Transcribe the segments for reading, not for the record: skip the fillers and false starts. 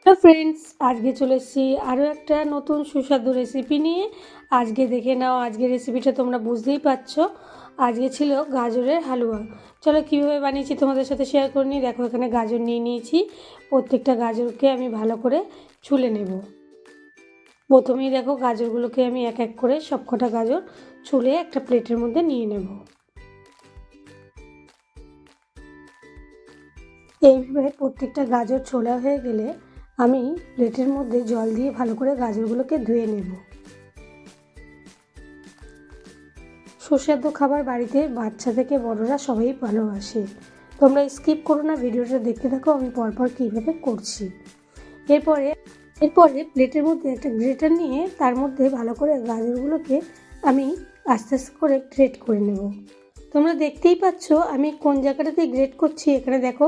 Hello friends, আজকে চলে এসেছি আরও একটা নতুন সুস্বাদু রেসিপি নিয়ে। আজকে দেখে নাও, আজকের রেসিপিটা তোমরা বুঝতেই পারছো। আজকে ছিল গাজরের হালুয়া। চলো কীভাবে বানিয়েছি তোমাদের সাথে শেয়ার করে নিই। দেখো, এখানে গাজর নিয়ে নিয়েছি। প্রত্যেকটা গাজরকে আমি ভালো করে ছুলে নেব। প্রথমেই দেখো, গাজরগুলোকে আমি এক এক করে সবকটা গাজর ছুলে একটা প্লেটের মধ্যে নিয়ে নেব। এইভাবে প্রত্যেকটা গাজর ছোলা হয়ে গেলে আমি প্লেটের মধ্যে জল দিয়ে ভালো করে গাজরগুলোকে ধুয়ে নেব। সুস্বাদু খাবার বাড়িতে বাচ্চা থেকে বড়রা সবাই ভালোবাসে। তোমরা স্কিপ করো না, ভিডিওটা দেখতে থাকো আমি পরপর কীভাবে করছি। এরপরে প্লেটের মধ্যে একটা গ্রেটার নিয়ে তার মধ্যে ভালো করে গাজরগুলোকে আমি আস্তে আস্তে করে গ্রেট করে নেব। তোমরা দেখতেই পাচ্ছ আমি কোন জায়গাটাতে গ্রেট করছি। এখানে দেখো,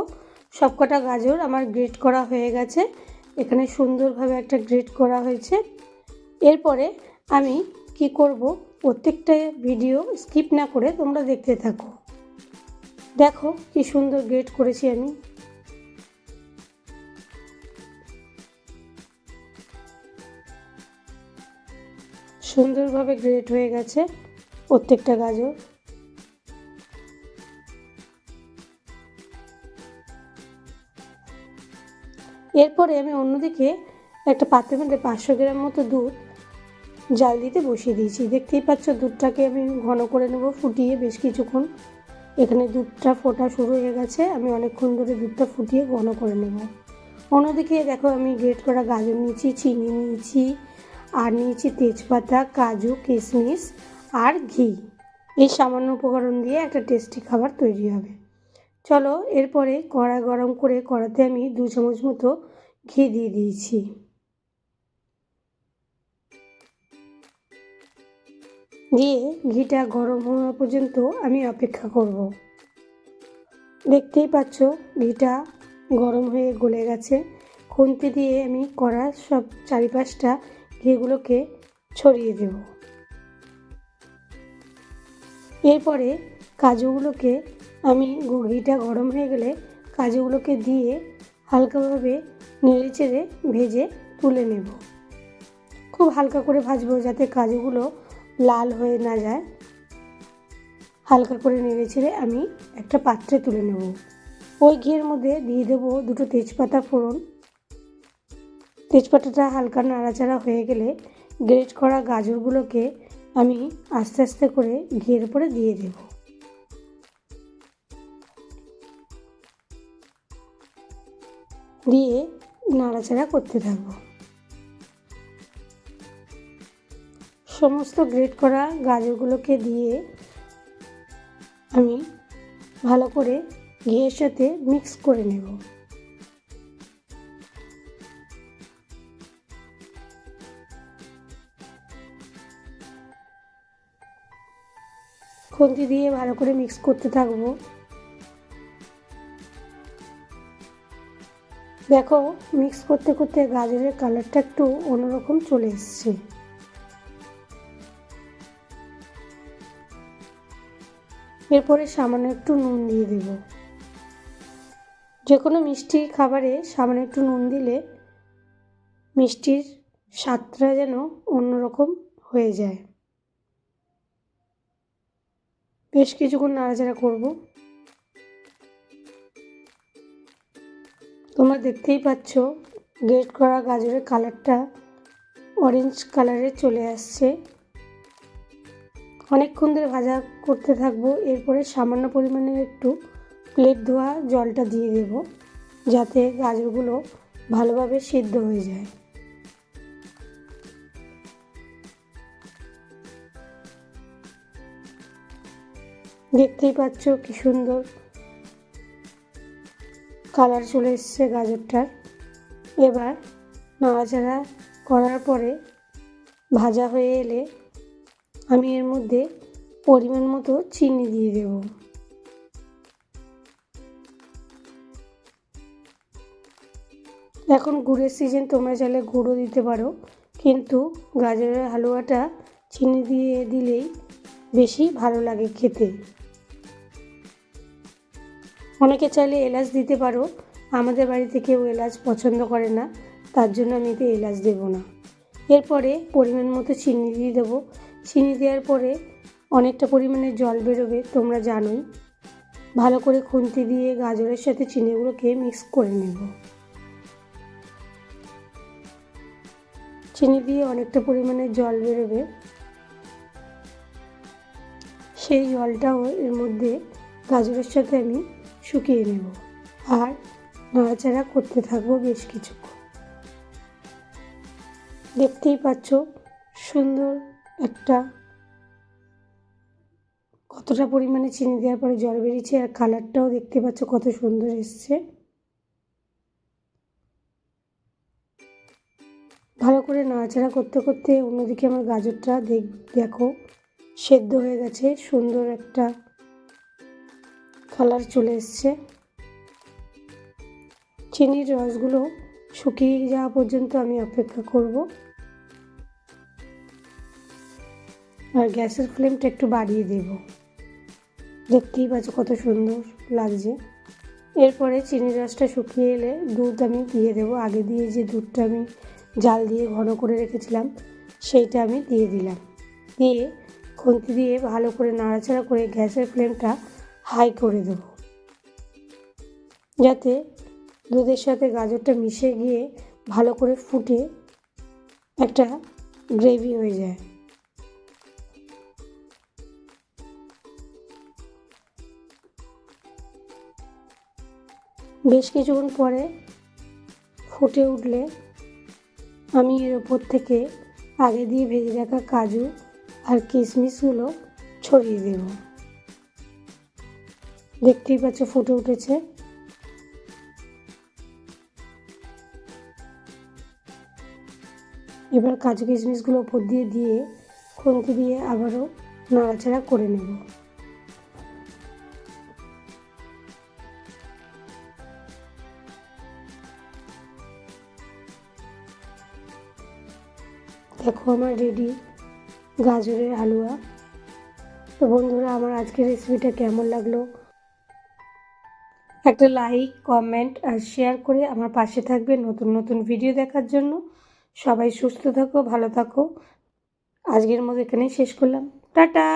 সবকটা গাজর আমার গ্রেট করা হয়ে গেছে। এখানে সুন্দরভাবে একটা গ্রেট করা হয়েছে। এরপরে আমি কি করব, প্রত্যেকটা ভিডিও স্কিপ না করে তোমরা দেখতে থাকো। দেখো কি সুন্দর গ্রেট করেছি আমি। সুন্দরভাবে গ্রেট হয়ে গেছে প্রত্যেকটা গাজর। এরপরে আমি অন্যদিকে একটা পাত্রের মধ্যে 500 গ্রাম মতো দুধ জাল দিতে বসিয়ে দিয়েছি। দেখতেই পাচ্ছ দুধটাকে আমি ঘন করে নেব ফুটিয়ে বেশ কিছুক্ষণ। এখানে দুধটা ফোটা শুরু হয়ে গেছে। আমি অনেকক্ষণ ধরে দুধটা ফুটিয়ে ঘন করে নেব। অন্যদিকে দেখো, আমি গ্রেট করা গাজর নিয়েছি, চিনি নিয়েছি, আর নিয়েছি তেজপাতা, কাজু, কিশমিশ আর ঘি। এই সামান্য উপকরণ দিয়ে একটা টেস্টি খাবার তৈরি হবে। চলো, এরপরে কড়া গরম করে কড়াতে আমি 2 চামচ মতো ঘি দিয়ে দিয়েছি। দিয়ে ঘিটা গরম হওয়া পর্যন্ত আমি অপেক্ষা করব। দেখতেই পাচ্ছ ঘিটা গরম হয়ে গলে গেছে। খুন্তি দিয়ে আমি কড়ার সব চারিপাশটা ঘিগুলোকে ছড়িয়ে দেব। এরপরে কাজুগুলোকে আমি ঘিটা গরম হয়ে গেলে কাজুগুলোকে দিয়ে হালকাভাবে নেড়েচেড়ে ভেজে তুলে নেব। খুব হালকা করে ভাজবো যাতে কাজুগুলো লাল হয়ে না যায়। হালকা করে নেড়েচেড়ে আমি একটা পাত্রে তুলে নেব। ওই ঘিয়ের মধ্যে দিয়ে দেবো 2টো তেজপাতা ফোড়ন। তেজপাতাটা হালকা নাড়াচাড়া হয়ে গেলে গ্রেট করা গাজরগুলোকে আমি আস্তে আস্তে করে ঘিয়ের উপরে দিয়ে দেব। দিয়ে নাড়াচাড়া করতে থাকব। সমস্ত গ্রেট করা গাজরগুলোকে দিয়ে আমি ভালো করে ঘিয়ের সাথে মিক্স করে নেব। খুন্তি দিয়ে ভালো করে মিক্স করতে থাকবো। দেখো, মিক্স করতে করতে গাজরের কালারটা একটু অন্যরকম চলে এসছে। এরপরে সামান্য একটু নুন দিয়ে দেব। যে কোনো মিষ্টি খাবারে সামান্য একটু নুন দিলে মিষ্টির স্বাদটা যেন অন্যরকম হয়ে যায়। বেশ কিছুক্ষণ নাড়াচাড়া করব। তোমরা দেখতেই পাচ্ছ গ্রেট করা গাজরের কালারটা অরেঞ্জ কালারে চলে আসছে। অনেকক্ষণ ধরে ভাজা করতে থাকবো। এরপরে সামান্য পরিমাণে একটু প্লেট ধোয়া জলটা দিয়ে দেব যাতে গাজরগুলো ভালোভাবে সিদ্ধ হয়ে যায়। দেখতেই পাচ্ছ কি সুন্দর কালার চলে এসছে গাজরটার। এবার নাড়াচাড়া করার পরে ভাজা হয়ে এলে আমি এর মধ্যে পরিমাণ মতো চিনি দিয়ে দেব। এখন গুড়ের সিজন, তোমরা চাইলে গুঁড়ো দিতে পারো, কিন্তু গাজরের হালুয়াটা চিনি দিয়ে দিলেই বেশি ভালো লাগে খেতে। অনেকে চাইলে এলাচ দিতে পারো। আমাদের বাড়িতে কেউ এলাচ পছন্দ করে না, তার জন্য আমি এতে এলাচ দেবো না। এরপরে পরিমাণ মতো চিনি দিয়ে দেবো। চিনি দেওয়ার পরে অনেকটা পরিমাণে জল বেরোবে, তোমরা জানোই। ভালো করে খুন্তি দিয়ে গাজরের সাথে চিনিগুলোকে মিক্স করে নেব। চিনি দিয়ে অনেকটা পরিমাণে জল বেরোবে, সেই জলটাও এর মধ্যে গাজরের সাথে আমি শুকিয়ে নেব আর নাড়াচাড়া করতে থাকবো বেশ কিছুক্ষণ। দেখতেই পাচ্ছ সুন্দর একটা কতটা পরিমাণে চিনি দেওয়ার পরে জল বেরিয়েছে, আর কালারটাও দেখতে পাচ্ছ কত সুন্দর এসছে। ভালো করে নাড়াচাড়া করতে করতে অন্যদিকে আমার গাজরটা দেখো সেদ্ধ হয়ে গেছে, সুন্দর একটা কালার চলে এসছে। চিনির রসগুলো শুকিয়ে যাওয়া পর্যন্ত আমি অপেক্ষা করব, আর গ্যাসের ফ্লেমটা একটু বাড়িয়ে দেব। দেখতেই পাচ্ছ কত সুন্দর লাগছে। এরপরে চিনির রসটা শুকিয়ে এলে দুধ আমি দিয়ে দেবো। আগে দিয়ে যে দুধটা আমি জাল দিয়ে ঘন করে রেখেছিলাম সেইটা আমি দিয়ে দিলাম। দিয়ে খুন্তি দিয়ে ভালো করে নাড়াচাড়া করে গ্যাসের ফ্লেমটা হাই করে দেবো, যাতে দুধের সাথে গাজরটা মিশে গিয়ে ভালো করে ফুটে একটা গ্রেভি হয়ে যায়। বেশ কিছুক্ষণ পরে ফুটে উঠলে আমি এর ওপর থেকে আগে দিয়ে ভেজে রাখা কাজু আর কিশমিশগুলো ছড়িয়ে দেব। দেখতেই পাচ্ছ ফুটে উঠেছে। এবার কাজু কিশমিশগুলো ওপর দিয়ে খুন্তি দিয়ে আবারও নাড়াচাড়া করে নেব। দেখো আমার রেডি গাজরের হালুয়া। তো বন্ধুরা, আমার আজকের রেসিপিটা কেমন লাগলো একটা লাইক, কমেন্ট আর শেয়ার করে আমার পাশে থাকবে নতুন নতুন ভিডিও দেখার জন্য। সবাই সুস্থ থাকো, ভালো থাকো। আজকের মতো এখানেই শেষ করলাম। টাটা।